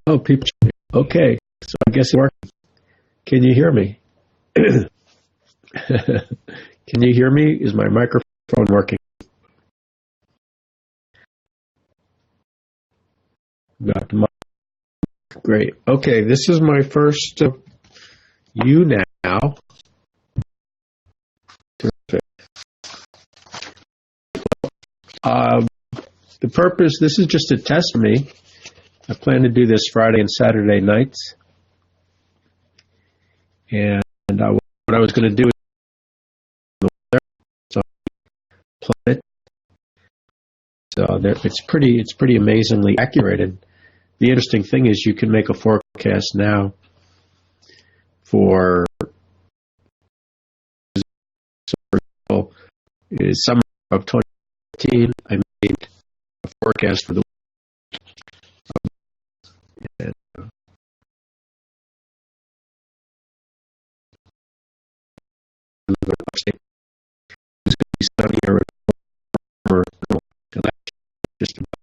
Oh, people. Okay, so I guess it worked. Can you hear me? Can you hear me? Is my microphone working? Got the mic. Great. Okay, this is my first YouNow. Terrific. The purpose, this is just a test for me. I plan to do this Friday and Saturday nights. And what I was going to do is the weather, so planet. So it's pretty amazingly accurate. And the interesting thing is you can make a forecast now for summer of 2015. I made a forecast for the and, it's going to be sunnier or just about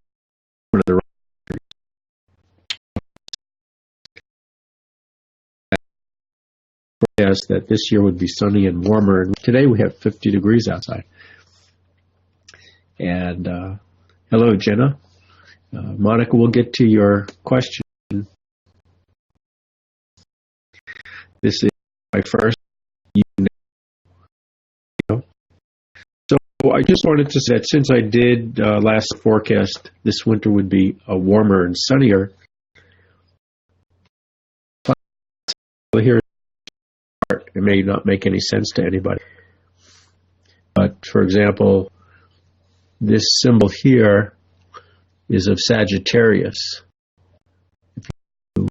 one of the forecast that this year would be sunny and warmer. And today we have 50 degrees outside. And hello, Jenna. Monica, we'll get to your question. This is my first YouNow. So I just wanted to say that since I did last forecast, this winter would be warmer and sunnier. Here, it may not make any sense to anybody. But for example, this symbol here is of Sagittarius. If you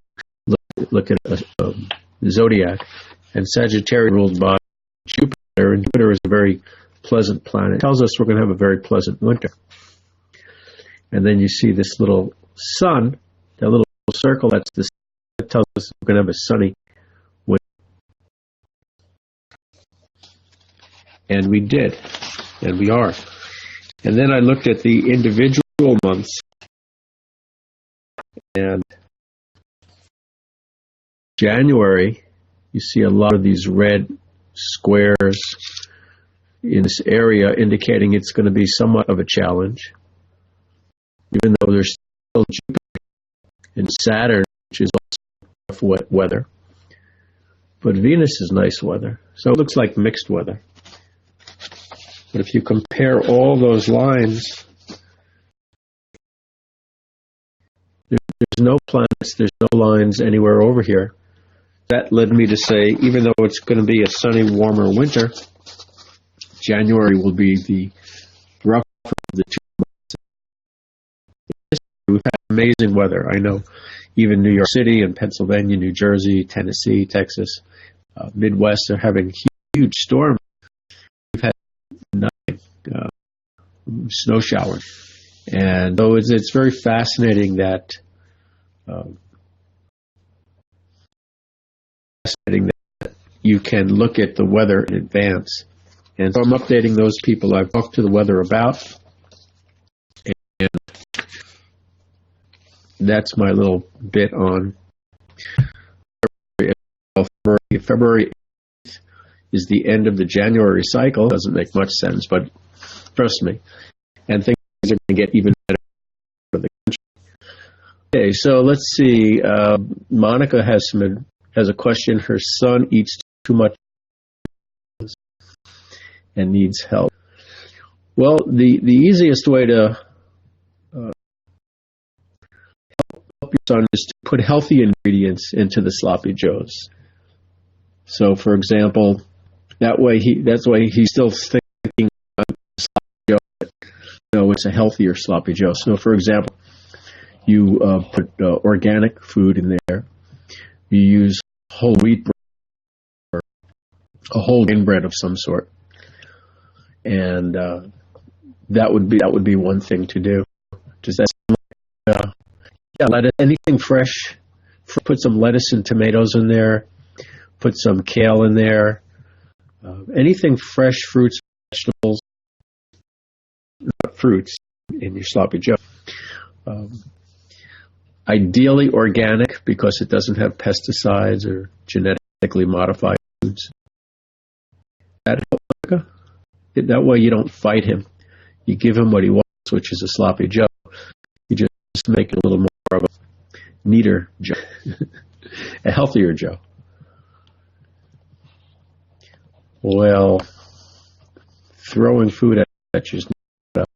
look at the zodiac, and Sagittarius ruled by Jupiter, and Jupiter is a very pleasant planet. It tells us we're going to have a very pleasant winter. And then you see this little sun, that little circle, that tells us we're going to have a sunny winter. And we did, and we are. And then I looked at the individual months, and January, you see a lot of these red squares in this area indicating it's going to be somewhat of a challenge, even though there's still Jupiter and Saturn, which is also wet weather. But Venus is nice weather, so it looks like mixed weather. But if you compare all those lines, there's no planets, there's no lines anywhere over here. That led me to say, even though it's going to be a sunny, warmer winter, January will be the rougher of the 2 months. We've had amazing weather. I know even New York City and Pennsylvania, New Jersey, Tennessee, Texas, Midwest are having huge storms. We've had snow showers. And so it's very fascinating that you can look at the weather in advance. And so I'm updating those people I've talked to the weather about. And that's my little bit on February 8th is the end of the January cycle. Doesn't make much sense, but trust me. And things are going to get even better for the country. Okay, so let's see. Monica has a question. Her son eats too much and needs help. Well, the easiest way to help your son is to put healthy ingredients into the sloppy joes. So, for example, that's why he's still thinking sloppy joe. It's a healthier sloppy joe. So, for example, you put organic food in there. You use whole wheat bread or a whole grain bread of some sort, and that would be one thing to do. Does that anything fresh? Put some lettuce and tomatoes in there. Put some kale in there. Anything fresh, fruits, vegetables, not fruits in your sloppy joe. Ideally organic because it doesn't have pesticides or genetically modified foods. That way you don't fight him. You give him what he wants, which is a sloppy Joe. You just make it a little more of a neater Joe, a healthier Joe. Well, throwing food at you is not up.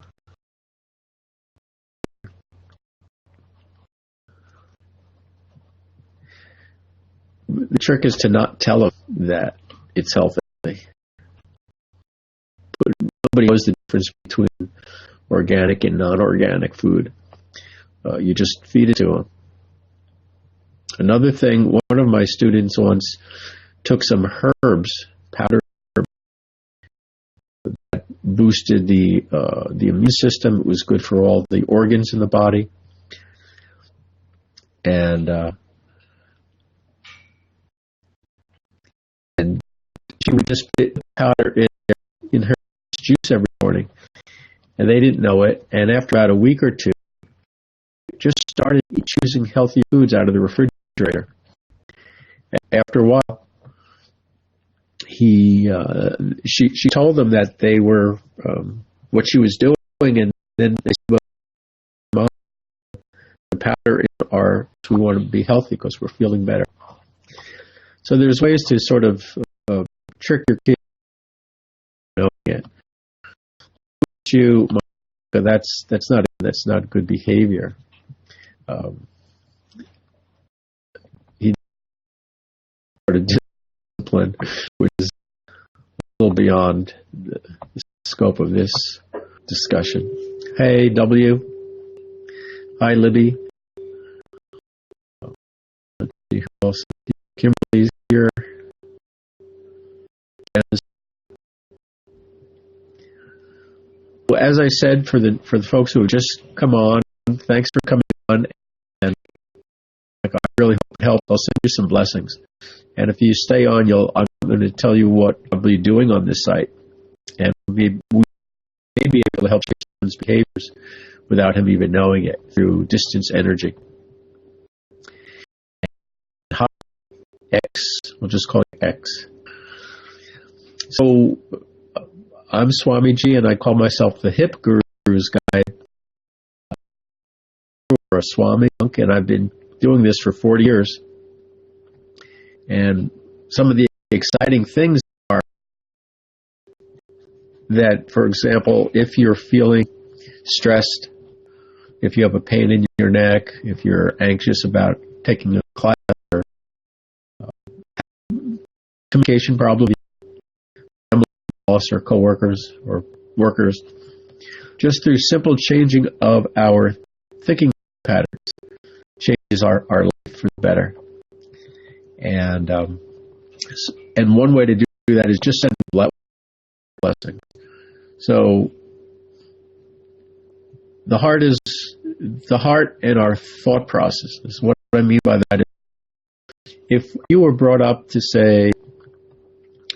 The trick is to not tell him that it's healthy. Nobody knows the difference between organic and non-organic food. You just feed it to them. Another thing, one of my students once took some herbs, powdered herbs, that boosted the immune system. It was good for all the organs in the body. And she would just put the powder in her juice every morning, and they didn't know it. And after about a week or two, just started choosing healthy foods out of the refrigerator. After a while, she told them that they were what she was doing, and then they said, "Mom, the powder in our we want to be healthy because we're feeling better." So there's ways to sort of trick your kid. That's not good behavior. He started discipline, which is a little beyond the scope of this discussion. Hey, W. Hi, Libby. Let's see who else. Kimberly's here. Well, as I said, for the folks who have just come on, thanks for coming on, and I really hope it helped. I'll send you some blessings, and if you stay on, I'm going to tell you what I'll be doing on this site, and we may be able to help change his behaviors without him even knowing it through distance energy. And X, we'll just call it X. So I'm Swamiji, and I call myself the Hip Guru's Guide, or a Swami monk, and I've been doing this for 40 years. And some of the exciting things are that, for example, if you're feeling stressed, if you have a pain in your neck, if you're anxious about taking a class, or communication problem, boss or coworkers or workers, just through simple changing of our thinking patterns changes our life for the better. And one way to do that is just send a blessing. So the heart and our thought processes. What I mean by that is, if you were brought up to say,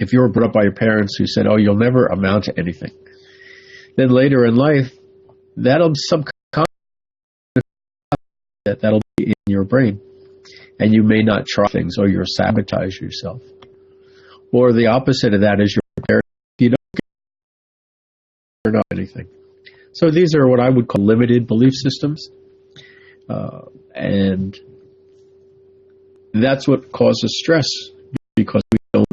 if you were brought up by your parents who said, "Oh, you'll never amount to anything," then later in life, that'll be in your brain, and you may not try things, or you'll sabotage yourself. Or the opposite of that is your parents, you don't know anything. So these are what I would call limited belief systems, and that's what causes stress, because we don't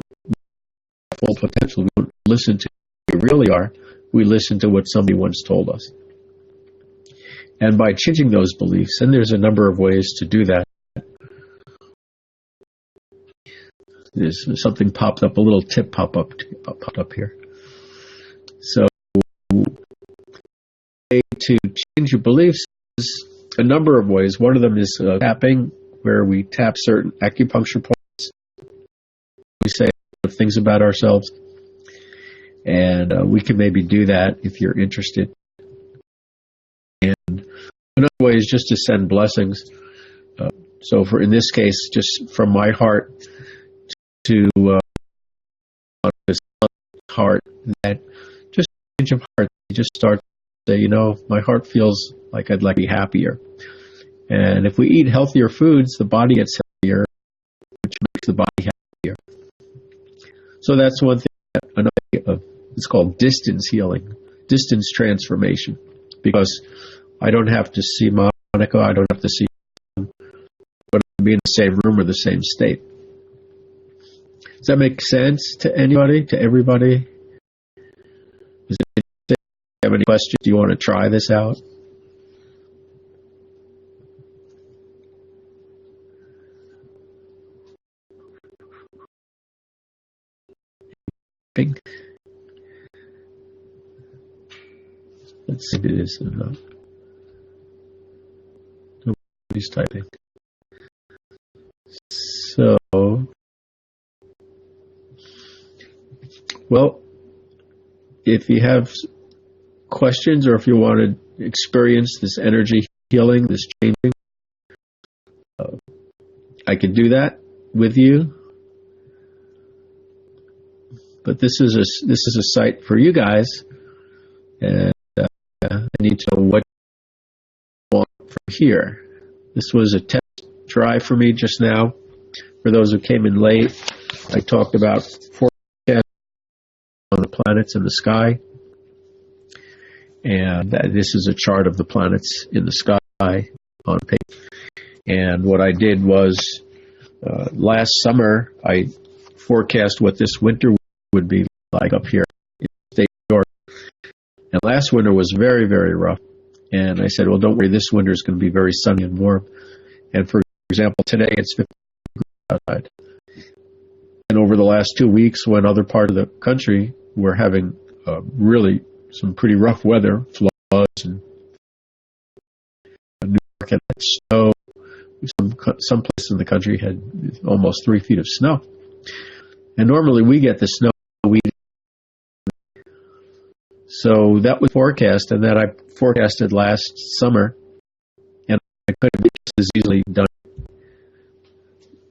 full potential. We don't listen to who we really are. We listen to what somebody once told us. And by changing those beliefs, and there's a number of ways to do that. There's something popped up, a little tip popped up here. So, to change your beliefs is a number of ways. One of them is tapping, where we tap certain acupuncture points. We say things about ourselves, and we can maybe do that if you're interested. And another way is just to send blessings. So in this case, just from my heart to this heart, that just change of heart. You just start to say, my heart feels like I'd like to be happier. And if we eat healthier foods, the body gets healthier, which makes the body happier. So that's one thing. Another, it's called distance healing, distance transformation, because I don't have to see Monica, I don't have to see him, but I can be in the same room or the same state. Does that make sense to anybody, to everybody? Does it, do you have any questions? Do you want to try this out? Let's see if it is or not. Nobody's typing. So, well, if you have questions or if you want to experience this energy healing, this changing, I can do that with you. But this is a site for you guys, and I need to know what you want from here. This was a test drive for me just now. For those who came in late, I talked about forecast on the planets in the sky, and this is a chart of the planets in the sky on paper. And what I did was last summer I forecast what this winter would be like up here in the state of New York. And last winter was very, very rough. And I said, well, don't worry, this winter is going to be very sunny and warm. And for example, today it's 50 degrees outside. And over the last 2 weeks, when other part of the country were having really some pretty rough weather, floods, and New York had snow, some places in the country had almost 3 feet of snow. And normally we get the snow. So that was forecast, and that I forecasted last summer, and I could have just as easily done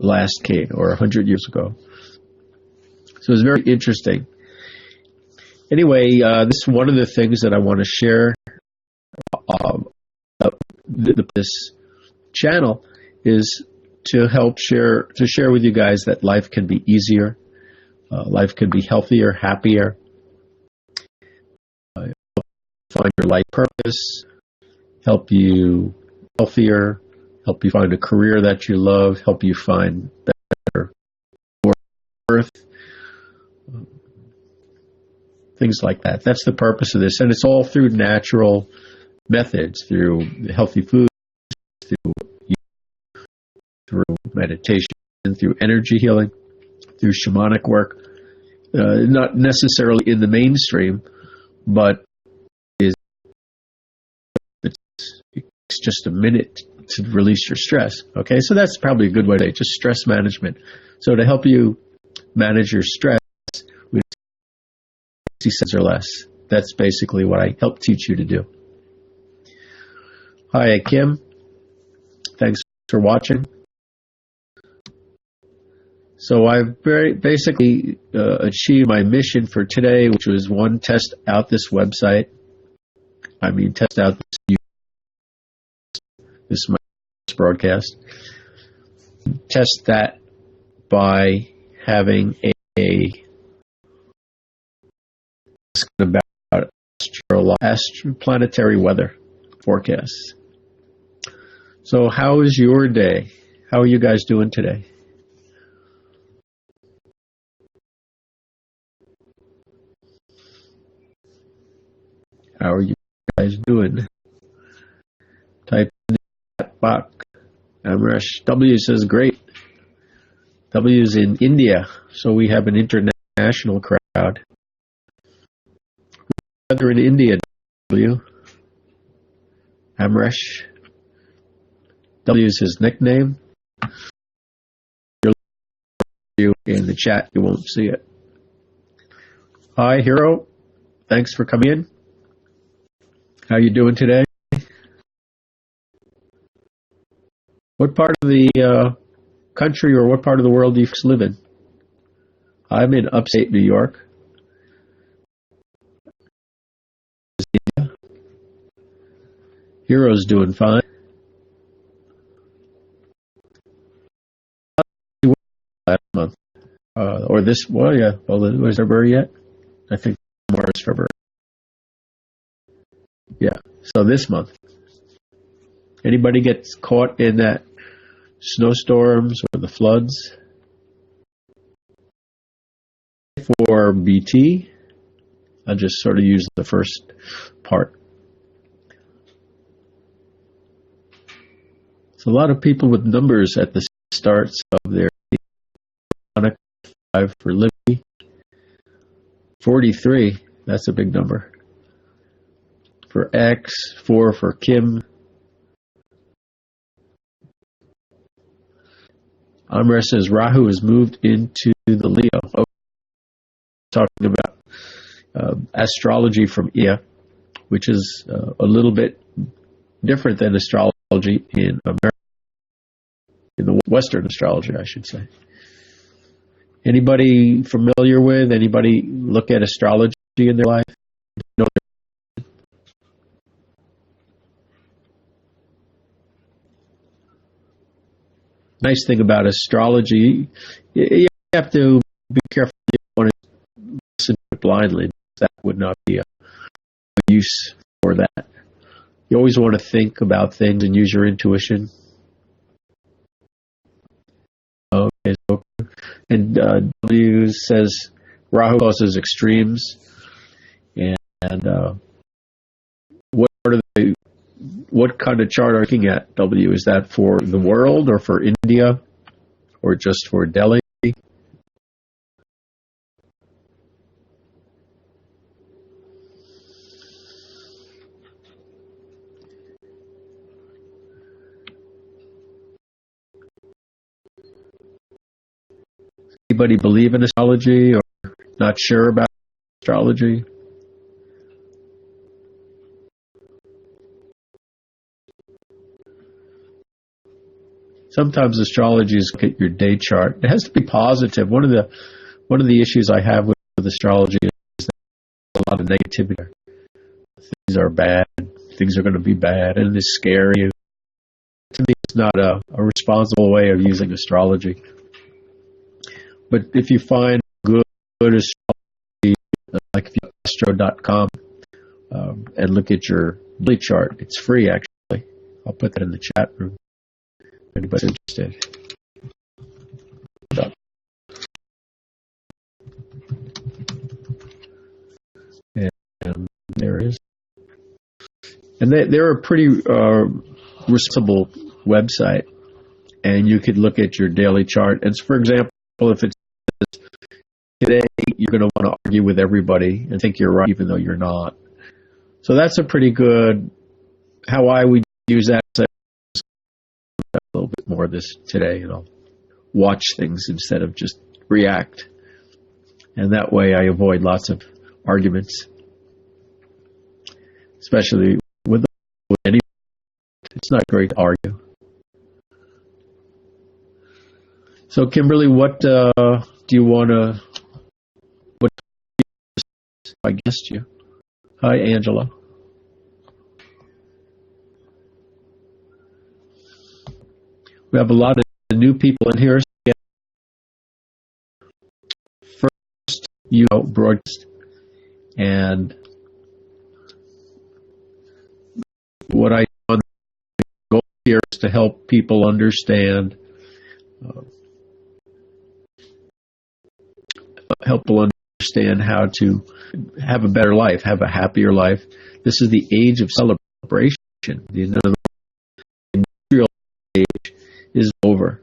last decade or 100 years ago. So it was very interesting. Anyway, this is one of the things that I want to share. This channel is to help share with you guys that life can be easier, life can be healthier, happier. Find your life purpose, help you healthier, help you find a career that you love, help you find better worth, things like that. That's the purpose of this, and it's all through natural methods, through healthy foods, through meditation, through energy healing, through shamanic work. Not necessarily in the mainstream, but it's just a minute to release your stress. Okay, so that's probably a good way to just stress management. So to help you manage your stress with 60 seconds or less, that's basically what I help teach you to do. Hi, Kim. Thanks for watching. So I've basically achieved my mission for today, which was one, test out this website. Test out this broadcast. Test that by having about planetary weather forecasts. So how is your day? How are you guys doing today? How are you guys doing? Type in the chat box. Amresh W says great. W is in India, so we have an international crowd. Weather in India, W. Amresh. W is his nickname. You in the chat, you won't see it. Hi, Hero. Thanks for coming in. How you doing today? What part of the country or what part of the world do you live in? I'm in upstate New York. Hero's doing fine. or this, well, yeah, well, was February yet? I think March, February. Yeah, so this month. Anybody gets caught in that snowstorms or the floods? For BT, I'll just sort of use the first part. So a lot of people with numbers at the starts of their 5 for Libby. 43, that's a big number. For X, 4 for Kim. Amra says Rahu has moved into the Leo. Oh, talking about astrology from Ia, which is a little bit different than astrology in America, in the Western astrology, I should say. Anybody familiar with? Anybody look at astrology in their life? No. Nice thing about astrology, you have to be careful. You don't want to listen to it blindly. That would not be a use for that. You always want to think about things and use your intuition. Okay, so, and W says Rahu causes extremes, and what kind of chart are you looking at, W? Is that for the world or for India or just for Delhi? Anybody believe in astrology or not sure about astrology? Sometimes astrology is look at your day chart. It has to be positive. One of the issues I have with astrology is that there's a lot of negativity. Things are bad. Things are going to be bad, and it's scary. To me, it's not a responsible way of using astrology. But if you find good astrology, like if you Astro.com, and look at your daily chart, it's free actually. I'll put that in the chat room. Anybody's interested. And there it is. And they're a pretty responsible website. And you could look at your daily chart. And for example, if it's today, you're going to want to argue with everybody and think you're right, even though you're not. So that's a pretty good, how I would use that. A little bit more of this today, and I'll watch things instead of just react. And that way I avoid lots of arguments, especially with any. It's not great to argue. So, Kimberly, what do you want to? What I guessed you. Hi, Angela. We have a lot of new people in here. First, broadcast, and what I go here is to help people understand. How to have a better life, have a happier life. This is the age of celebration. The industrial age is over.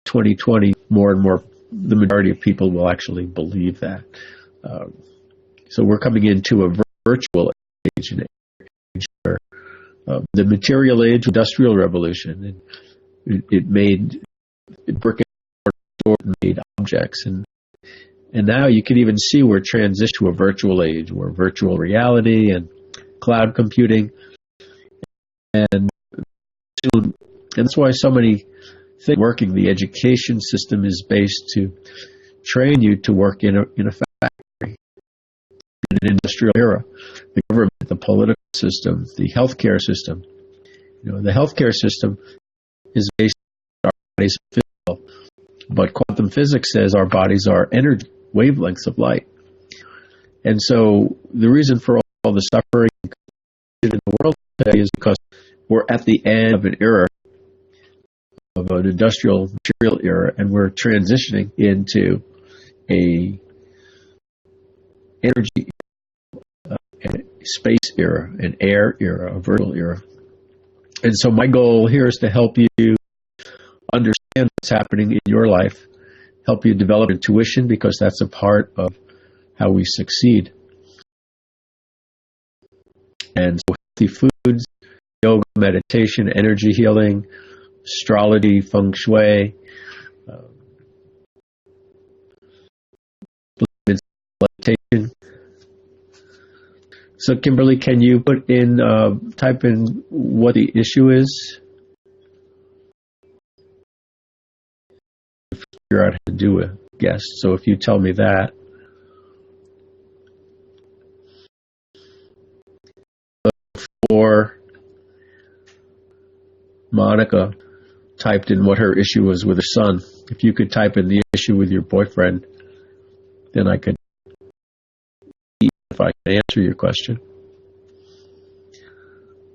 2020, more and more, the majority of people will actually believe that. So we're coming into a virtual age, an age where the material age, industrial revolution, it made brick and mortar made objects, and now you can even see we're transitioning to a virtual age, where virtual reality and cloud computing, and that's why so many things working. The education system is based to train you to work in a factory, in an industrial era. The government, the political system, the healthcare system. The healthcare system is based on our body's physical, But quantum physics says our bodies are energy wavelengths of light. And so the reason for all the suffering in the world today is because we're at the end of an era, of an industrial material era, and we're transitioning into a energy space era, an air era, a vertical era. And so my goal here is to help you understand what's happening in your life, help you develop intuition, because that's a part of how we succeed. And so healthy foods, yoga, meditation, energy healing, astrology, feng shui, meditation. So Kimberly, can you type in what the issue is? Figure out how to do a guess. So if you tell me that. Or Monica typed in what her issue was with her son. If you could type in the issue with your boyfriend, then I could see if I can answer your question.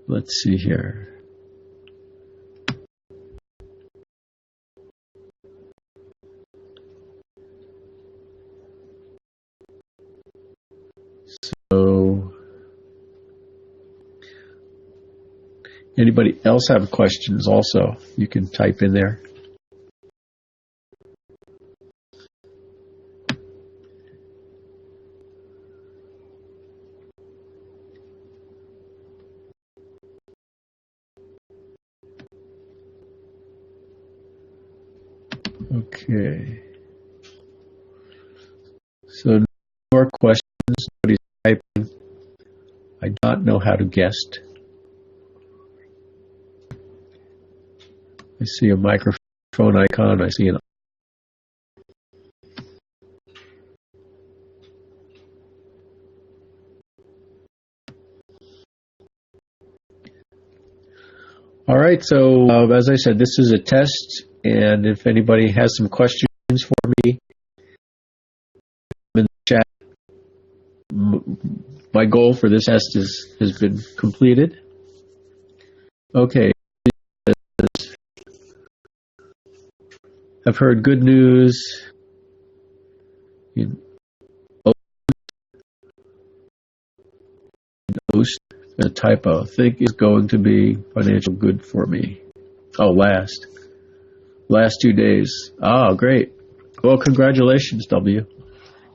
Let's see here. So, anybody else have questions also? You can type in there. Okay. So, no more questions. Nobody's typing. I do not know how to guest. I see a microphone icon. I see an. All right. So, as I said, this is a test, and if anybody has some questions for me, in the chat. My goal for this test has been completed. Okay. I've heard good news. A typo. Think is going to be financial good for me. Oh, last 2 days. Oh, great. Well, congratulations, W.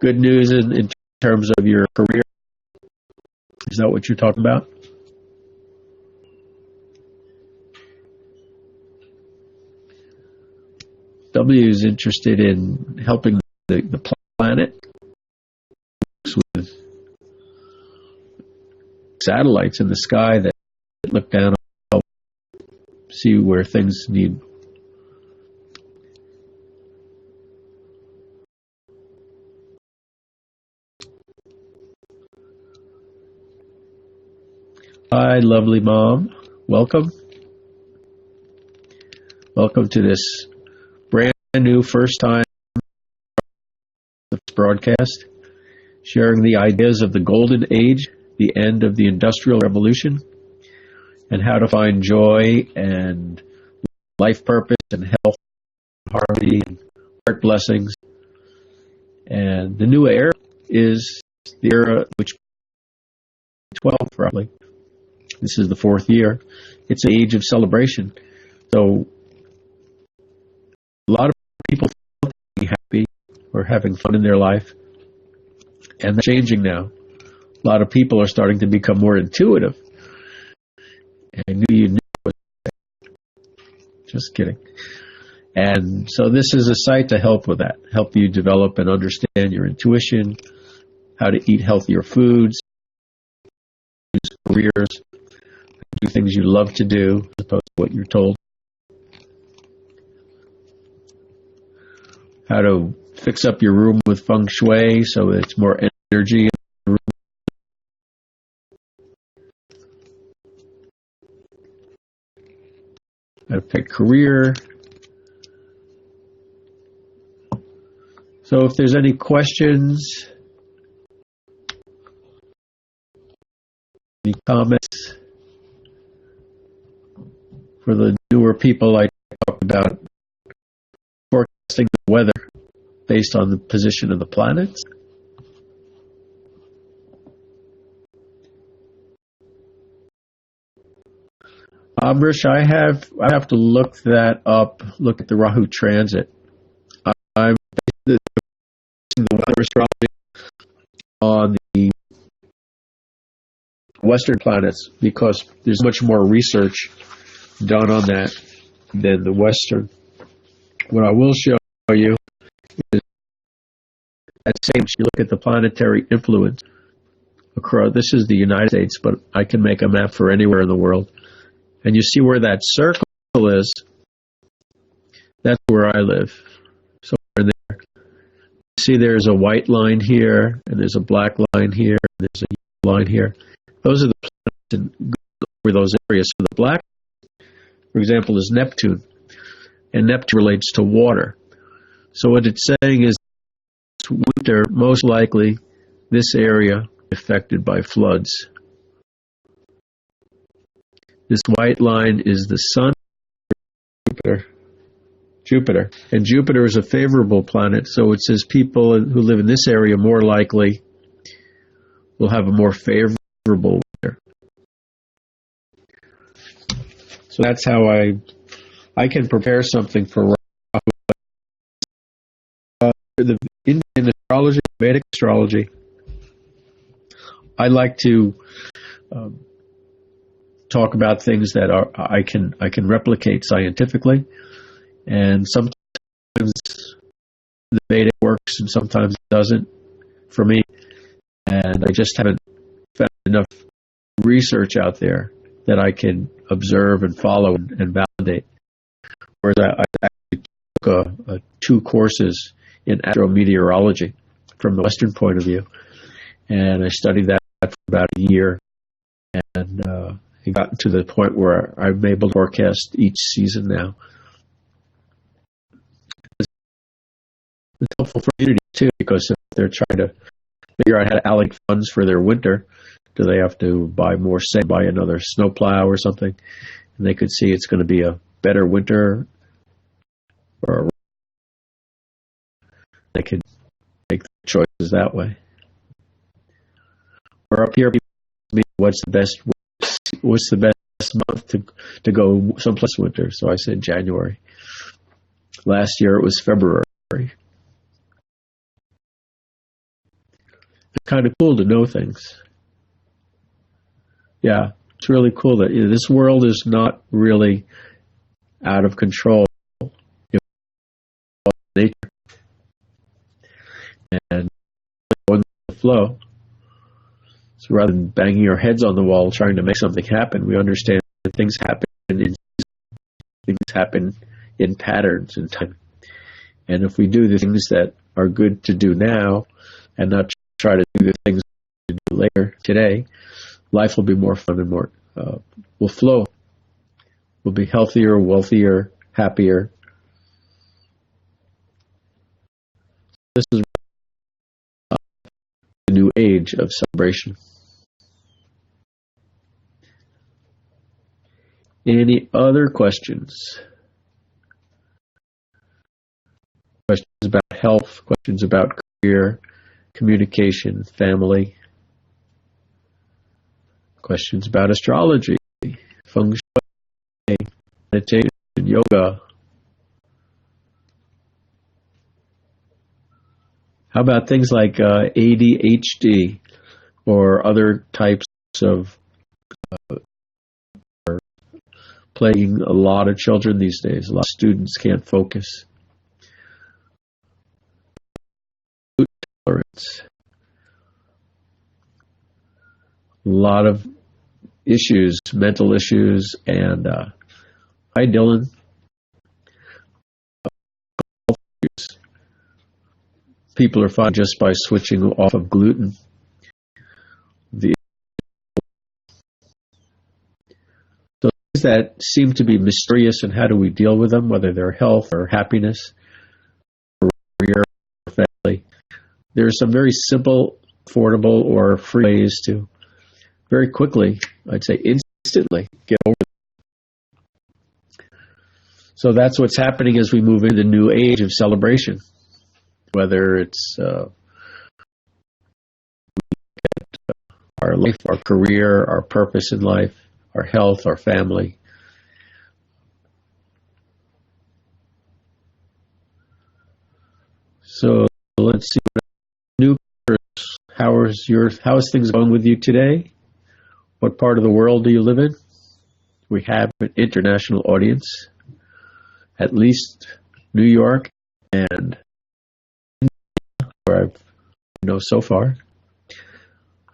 Good news in terms of your career. Is that what you're talking about? W is interested in helping the planet with satellites in the sky that look down and see where things need. Hi, lovely mom. Welcome. Welcome to this brand new first time broadcast, sharing the ideas of the golden age, the end of the Industrial Revolution, and how to find joy and life purpose and health, harmony, and heart blessings. And the new era is the era which 12 probably. This is the 4th year. It's an age of celebration. So a lot of people feel happy or having fun in their life, and that's changing now. A lot of people are starting to become more intuitive. And I knew you knew it. Just kidding. And so this is a site to help with that, help you develop and understand your intuition, how to eat healthier foods, careers, do things you love to do as opposed to what you're told, how to fix up your room with feng shui so it's more energy in the room. How to pick career, So if there's any questions, any comments for the newer people, I talked about forecasting the weather based on the position of the planets. Amrish, I have to look that up. Look at the Rahu transit. I'm basing the weather astrology on the Western planets because there's much more research done on that than the Western. What I will show you is that same. You look at the planetary influence across. This is the United States, but I can make a map for anywhere in the world. And you see where that circle is, that's where I live. So there. You see there's a white line here, and there's a black line here, and there's a yellow line here. Those are the planets over those areas. So the black, for example, is Neptune, and Neptune relates to water. So what it's saying is winter, most likely, this area affected by floods. This white line is the sun, Jupiter. And Jupiter is a favorable planet, so it says people who live in this area more likely will have a more favorable winter. So that's how I can prepare something for the Indian astrology, Vedic astrology. I like to talk about things that I can replicate scientifically, and sometimes the Vedic works and sometimes it doesn't for me, and I just haven't found enough research out there that I can observe and follow and validate. Whereas I actually took 2 courses in Astro Meteorology from the Western point of view, and I studied that for about a year, and I got to the point where I'm able to forecast each season now. It's helpful for community too, because if they're trying to figure out how to allocate funds for their winter, do they have to buy more, say, buy another snowplow or something? And they could see it's going to be a better winter, or they could make choices that way. Or up here, what's the best month to go someplace winter? So I said January. Last year it was February. It's kind of cool to know things. Yeah, it's really cool that this world is not really out of control. Nature and going with the flow. So rather than banging our heads on the wall trying to make something happen, we understand that things happen in patterns in time. And if we do the things that are good to do now and not try to do the things to do later today, life will be more fun and more will flow. We'll be healthier, wealthier, happier. This is the new age of celebration. Any other questions? Questions about health, questions about career, communication, family, questions about astrology, feng shui, meditation, yoga. How about things like ADHD or other types of plaguing a lot of children these days? A lot of students can't focus. Tolerance. A lot of issues, mental issues, and hi, Dylan. People are fine just by switching off of gluten. So things that seem to be mysterious, and how do we deal with them, whether they're health or happiness, or career or family. there are some very simple, affordable, or free ways to very quickly, I'd say instantly, get over it. So that's what's happening as we move into the new age of celebration, whether it's our life, our career, our purpose in life, our health, our family. So let's see. New, how is things going with you today? What part of the world do you live in? We have an international audience, at least New York and where I know so far.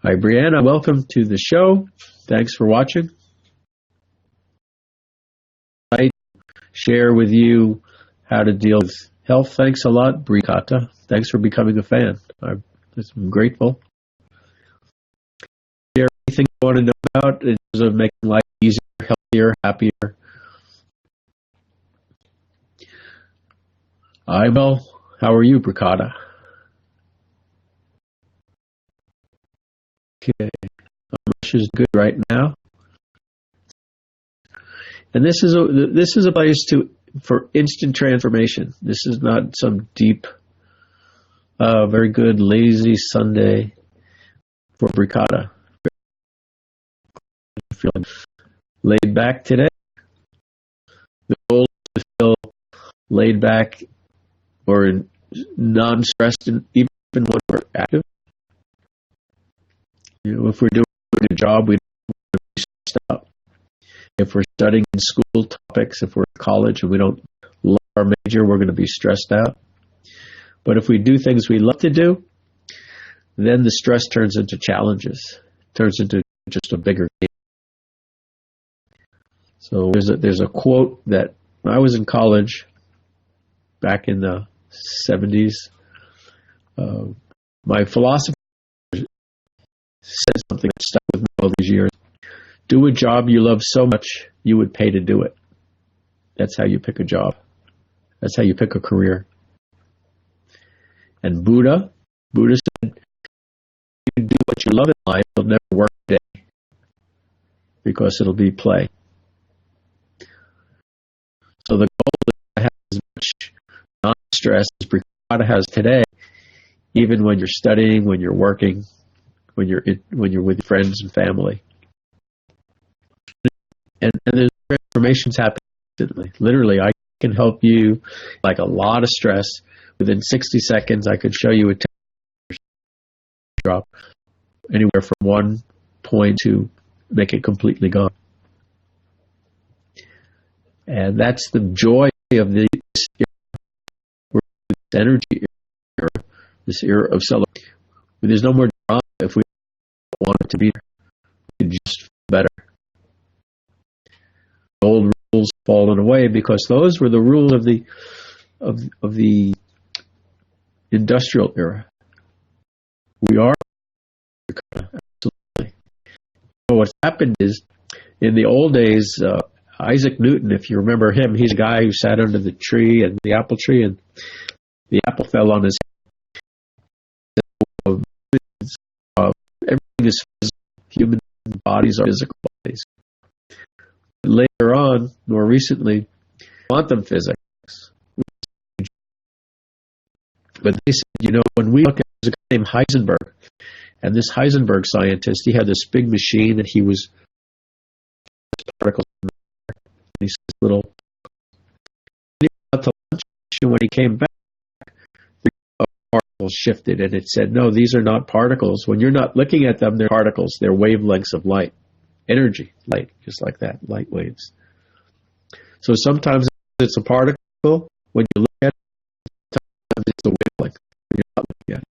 Hi, Brianna. Welcome to the show. Thanks for watching. I share with you how to deal with health. Thanks a lot, Brikata. Thanks for becoming a fan. I'm grateful. Share anything you want to know about in terms of making life easier, healthier, happier. I'm well. How are you, Brikata? Okay. Rush is good right now. And this is a place for instant transformation. This is not some deep, very good, lazy Sunday for Brikata. Feeling laid back today. The goal is to feel laid back or non-stressed, even when we're active. If we're doing a job, we don't want to be stressed out. If we're studying in school topics, if we're in college and we don't love our major, we're going to be stressed out. But if we do things we love to do, then the stress turns into challenges, turns into just a bigger game. So there's a quote that when I was in college back in the 70s, my philosopher said something that stuck with me all these years. Do a job you love so much you would pay to do it. That's how you pick a job. That's how you pick a career. And Buddha said, you do what you love in life, you'll never work a day because it'll be play. So the goal is to have as much non-stress as Brikata has today, even when you're studying, when you're working, when you're with your friends and family. And there's transformations happening instantly. Literally, I can help you, like a lot of stress. Within 60 seconds, I could show you a temperature drop anywhere from 1 point to make it completely gone. And that's the joy of this energy era, this era of celebration. There's no more drama if we don't want it to be there. We can just feel better. Old rules fallen away because those were the rules of the industrial era. We are absolutely. So what's happened is, in the old days, Isaac Newton, if you remember him, he's a guy who sat under the tree and the apple tree, and the apple fell on his head. Everything is physical. Human bodies are physical bodies. Later on, more recently, quantum physics. But they said, when we look at, there's a guy named Heisenberg, and this Heisenberg scientist, he had this big machine that he was particles. He says little. He went out to lunch, and when he came back, the particles shifted, and it said, "No, these are not particles. When you're not looking at them, they're particles. They're wavelengths of light, energy, light, just like that, light waves." So sometimes it's a particle when you look at it. Sometimes it's a wavelength when you're not looking at it.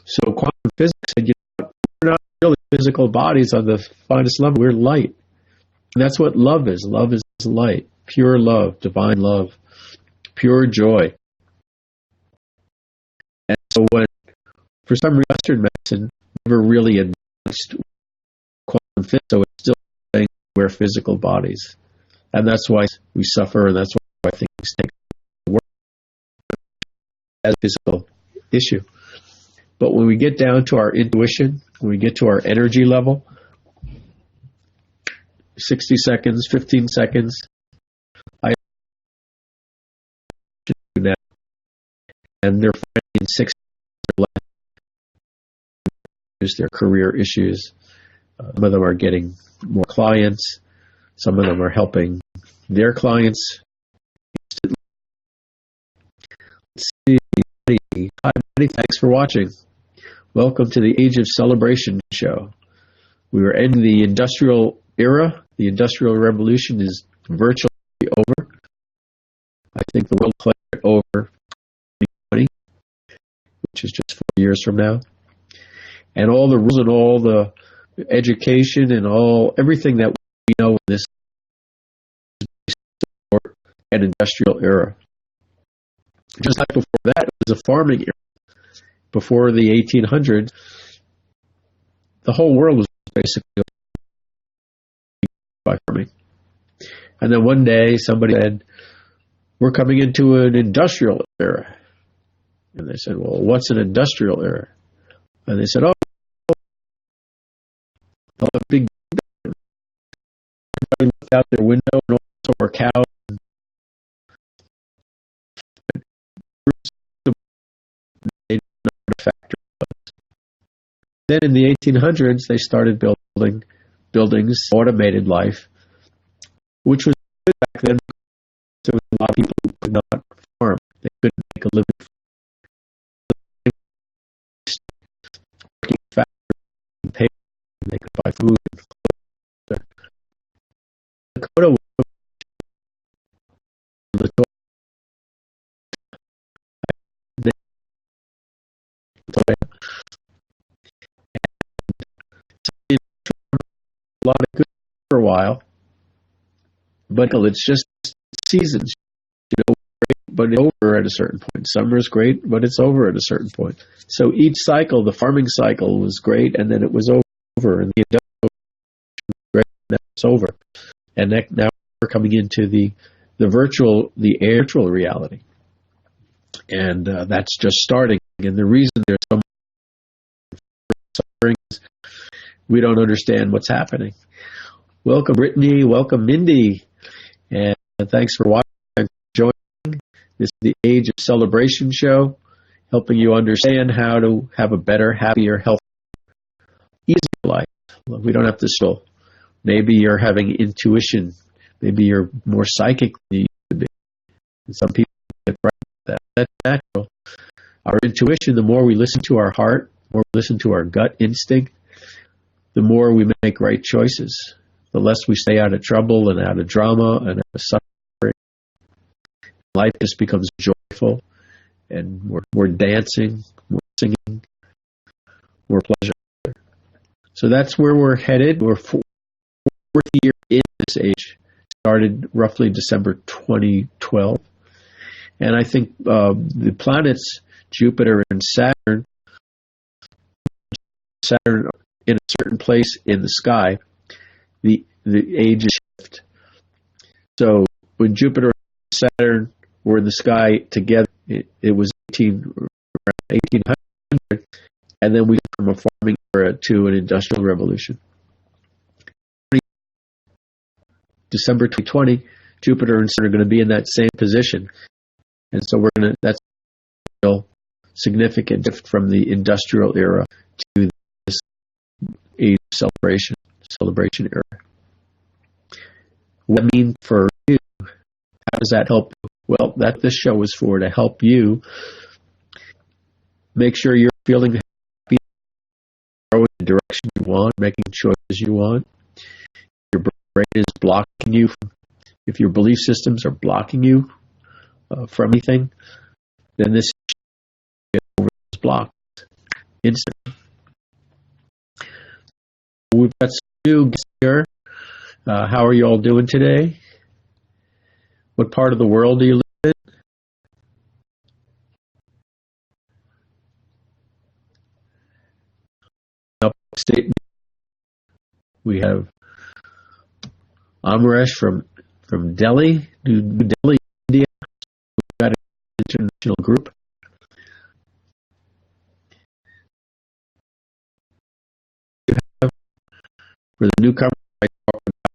So quantum physics said, we're not really physical bodies on the finest level. We're light. And that's what love is. Love is light, pure love, divine love, pure joy. And so for some Western medicine, never really advanced quantum physics, so it's still saying we're physical bodies. And that's why we suffer, and that's why things take work as a physical issue. But when we get down to our intuition, when we get to our energy level, 60 seconds, 15 seconds, I do that. And they're finding 6 their career issues. Some of them are getting more clients. Some of them are helping their clients. Let's see. Hi, many thanks for watching. Welcome to the Age of Celebration show. We are ending the industrial era. The Industrial Revolution is virtually over. I think the world declared it over 2020, which is just 4 years from now. And all the rules and all the education and everything that we know in this an industrial era. Just like before that, it was a farming era. Before the 1800s, the whole world was basically by farming. And then one day somebody said, we're coming into an industrial era. And they said, well, what's an industrial era? And they said, oh, a big everybody looked out their window and all saw cows. Then in the 1800s, they started building buildings, automated life, which was good back then. There was a lot of people who could not farm. They couldn't make a living. They could buy food and clothes. Dakota was a lot of good for a while, but it's just seasons, but it's over at a certain point. Summer is great, but it's over at a certain point. So each cycle, the farming cycle was great, and then it was over, and the industrial was great, and then it's over. And now we're coming into the virtual reality. And that's just starting. And the reason there's so much suffering is we don't understand what's happening. Welcome, Brittany. Welcome, Mindy. And thanks for watching and joining. This is the Age of Celebration show, helping you understand how to have a better, happier, healthier, easier life. We don't have to struggle. Maybe you're having intuition. Maybe you're more psychic than you used to be. And some people get right with that. That's natural. Our intuition, the more we listen to our heart, the more we listen to our gut instinct, the more we make right choices. The less we stay out of trouble and out of drama and out of suffering. Life just becomes joyful, and we're dancing, we're singing, we're pleasure. So that's where we're headed. We're fourth year in this age. Started roughly December 2012. And I think the planets, Jupiter and Saturn in a certain place in the sky, the ages shift. So when Jupiter and Saturn were in the sky together, it was 1800, and then we went from a farming era to an industrial revolution. December 2020, Jupiter and Saturn are going to be in that same position, and so that's a real significant shift from the industrial era to this age of celebration era. What does that mean for you? How does that help you? Well, that this show is for, to help you make sure you're feeling happy, going the direction you want, making choices you want. Your brain is blocking you. If your belief systems are blocking you from anything, then this get over those blocks instantly. We've got some new guests here. How are you all doing today? What part of the world do you live in? Upstate. We have Amresh from Delhi, New Delhi, India. We've got an international group. For the newcomer, I talk about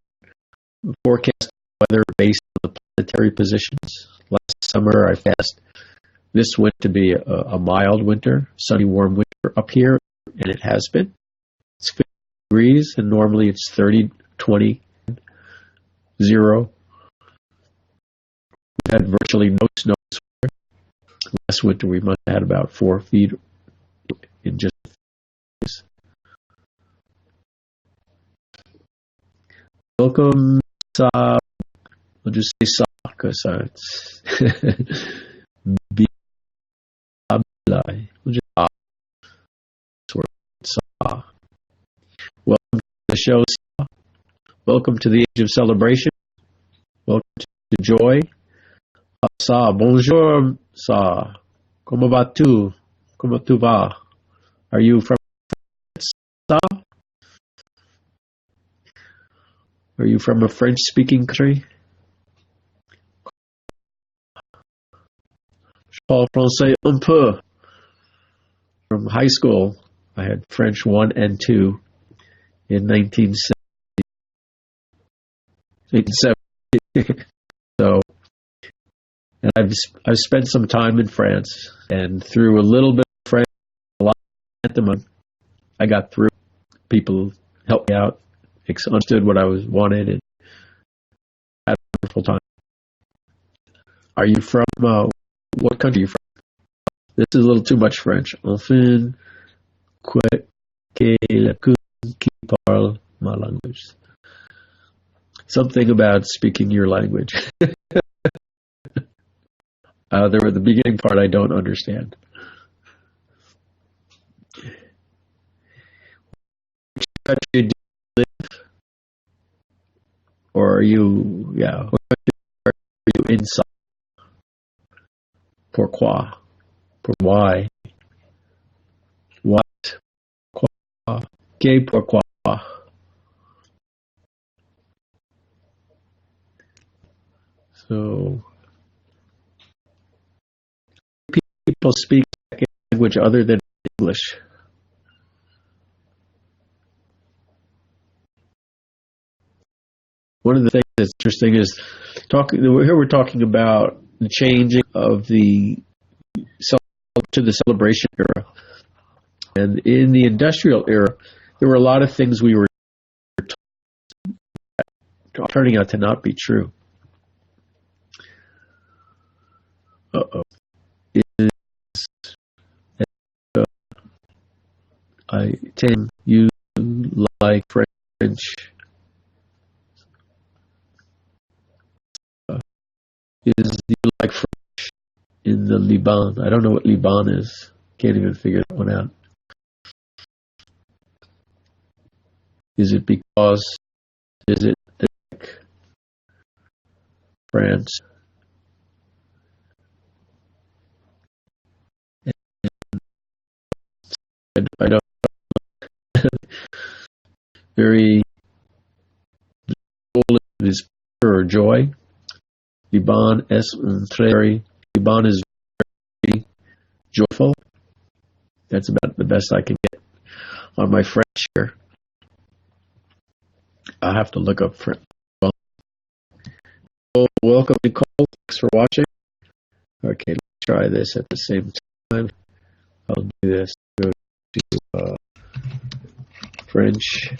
forecast weather based on the planetary positions. Last summer, I forecast this winter to be a mild winter, sunny, warm winter up here, and it has been. It's 50 degrees, and normally it's 30, 20, 0. We've had virtually no snow this winter. Last winter, we must have had about 4 feet in just days. Welcome, Sa. We'll just say Sa, because it's B-A-B-L-I. We'll just Sa. Welcome to the show, Sa. Welcome to the age of celebration. Welcome to joy. Sa, bonjour, Sa. Comment vas-tu? Comment tu vas? Are you from Sa? Are you from a French-speaking country? Je parle français un peu. From high school, I had French 1 and 2 in 1970. So, and I've spent some time in France, and through a little bit of French, a lot of pantomime, I got through. People helped me out, understood what I wanted, and had a wonderful time. Are you from, what country are you from? This is a little too much French. Enfin, qui parle ma langue. Something about speaking your language. The beginning part I don't understand. Which country do you live? Or are you, what country are you inside? Pourquoi? Why? What? Pourquoi? Que pourquoi? So, people speak a language other than English. One of the things that's interesting is here we're talking about the changing of the to the celebration era. And in the industrial era, there were a lot of things we were turning out to not be true. I think you like French. Do you like French in the Liban? I don't know what Liban is. Can't even figure that one out. Is it like France? I don't know. Very is pure joy. Liban Liban is very joyful. That's about the best I can get on my French here. I'll have to look up French. Well, welcome, Nicole. Thanks for watching. Okay, let's try this at the same time. I'll do this. Go to French,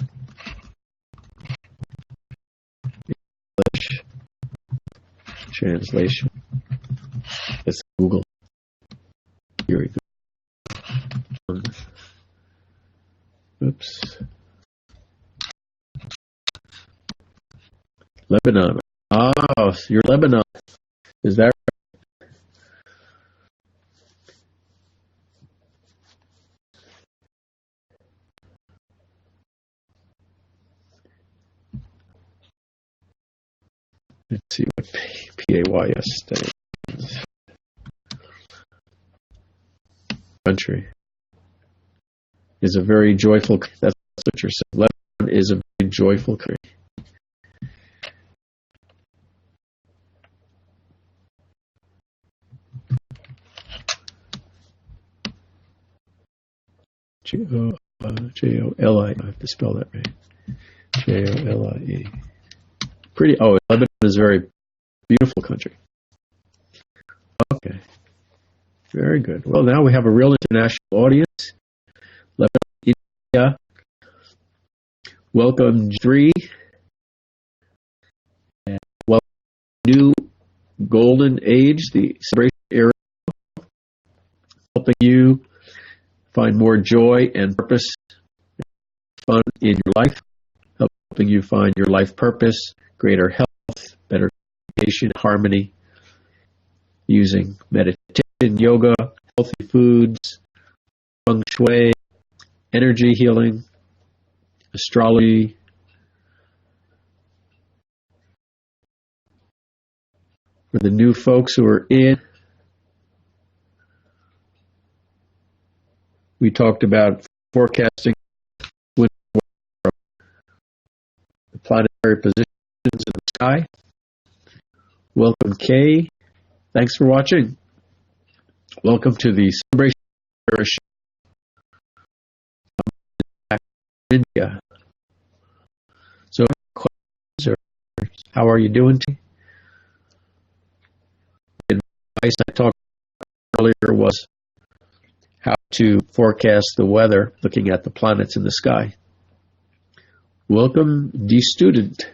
English translation. Let's Google. Here we go. Oops. Lebanon. Oh, you're Lebanon. Is that right? Let's see what PAYS stands. Country is a very joyful. That's what you're saying. Lebanon is a very joyful country. Joli. I have to spell that right. Jolie. Pretty. Oh, Lebanon is a very beautiful country. Okay. Very good. Well, now we have a real international audience. Lebanon, India. Welcome, 3. And welcome, new golden age, the celebration era, helping you find more joy and purpose, fun in your life, helping you find your life purpose, greater health, better communication, harmony, using meditation, yoga, healthy foods, feng shui, energy healing, astrology. For the new folks who are in, we talked about forecasting the planetary positions in the sky. Welcome, Kay. Thanks for watching. Welcome to the celebration of India. So, questions or how are you doing today? The advice I talked about earlier was how to forecast the weather looking at the planets in the sky. Welcome, D-Student.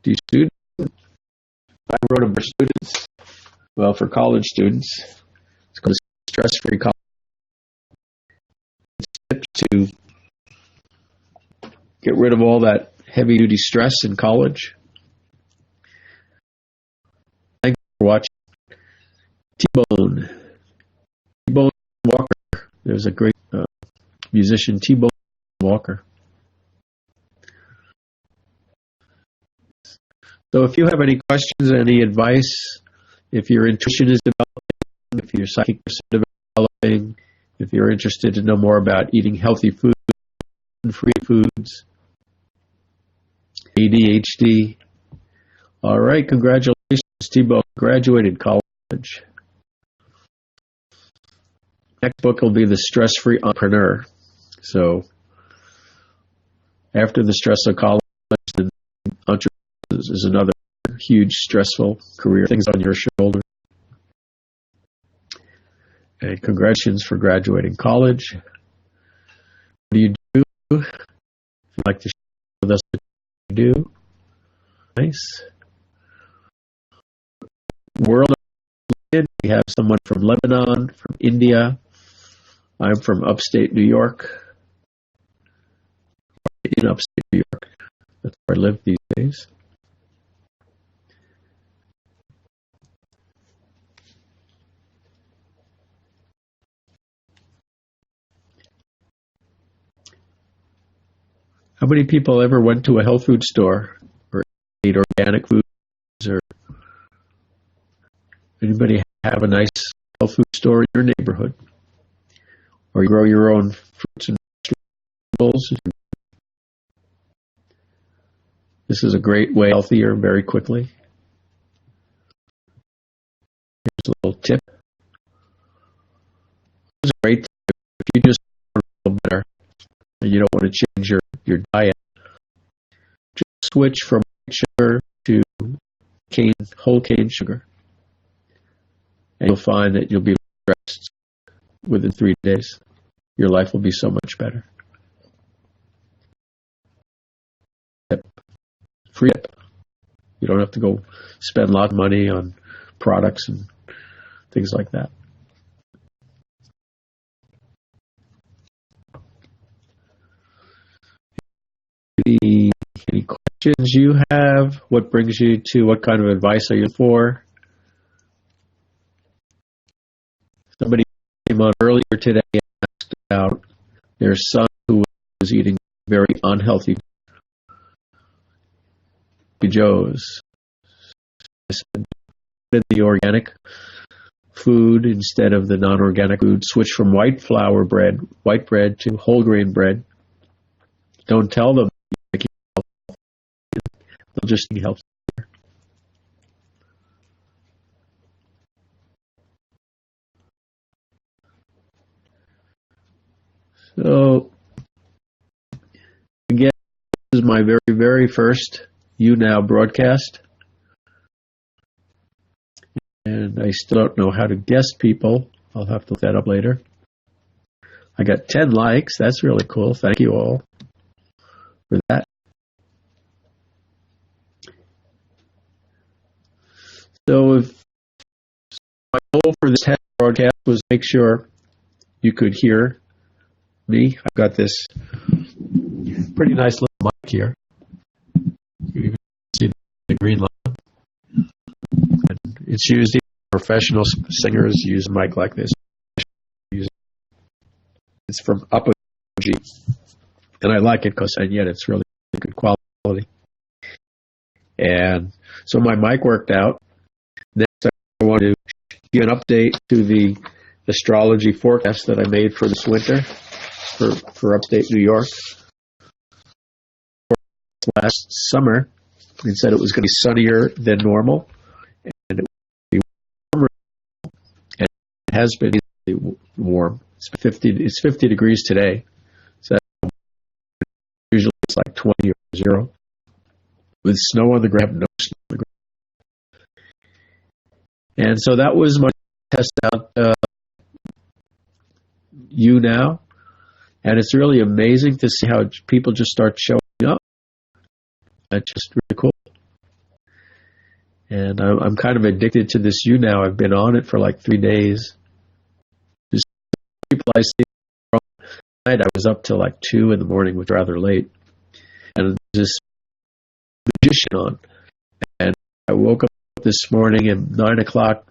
D-Student. I wrote them for students. Well, for college students, it's called stress-free college. Tips to get rid of all that heavy-duty stress in college. Thanks for watching. T-Bone. T-Bone Walker. There's a great musician, T-Bone Walker. So if you have any questions, any advice, if your intuition is developing, if your psychic is developing, if you're interested to know more about eating healthy food and free foods, ADHD. All right, congratulations, T-Bone, graduated college. Next book will be The Stress-Free Entrepreneur. So after the stress of college, then entrepreneur is another huge stressful career, things on your shoulder. And congratulations for graduating college. What do you do? If you'd like to share with us what you do. Nice. World of we have someone from Lebanon, from India. I'm from upstate New York. In upstate New York. That's where I live these days. How many people ever went to a health food store or ate organic foods, or anybody have a nice health food store in your neighborhood? Or you grow your own fruits and vegetables? This is a great way healthier very quickly. Here's a little tip. This is a great tip. If you just want to feel better and you don't want to change your diet, just switch from white sugar to whole cane sugar. And you'll find that you'll be stressed within 3 days. Your life will be so much better. Free tip. You don't have to go spend a lot of money on products and things like that. Any questions you have? What brings you to, what kind of advice are you for? Somebody came on earlier today and asked about their son who was eating very unhealthy Joe's. I said, the organic food instead of the non-organic food. Switch from white bread to whole grain bread. Don't tell them they'll just need help. So again, is my very, very first YouNow broadcast. And I still don't know how to guest people. I'll have to look that up later. I got 10 likes. That's really cool. Thank you all for that. So my goal for this broadcast was make sure you could hear me. I've got this pretty nice little mic here. You can see the green line. And it's used, professional singers use a mic like this. It's from Apogee, and I like it because, and yet it's really good quality. And so my mic worked out. Next, I want to give an update to the astrology forecast that I made for this winter for upstate New York. Last summer, it said it was going to be sunnier than normal, and it would be warmer, and it has been warm. It's 50 degrees today. So usually it's like 20 or 0. With snow on the ground, no snow on the ground. And so that was my test out YouNow. And it's really amazing to see how people just start showing up. That's just really cool. And I'm kind of addicted to this YouNow. I've been on it for like 3 days. People I see I was up till like 2 in the morning, which was rather late, and this magician on, and I woke up this morning at 9 o'clock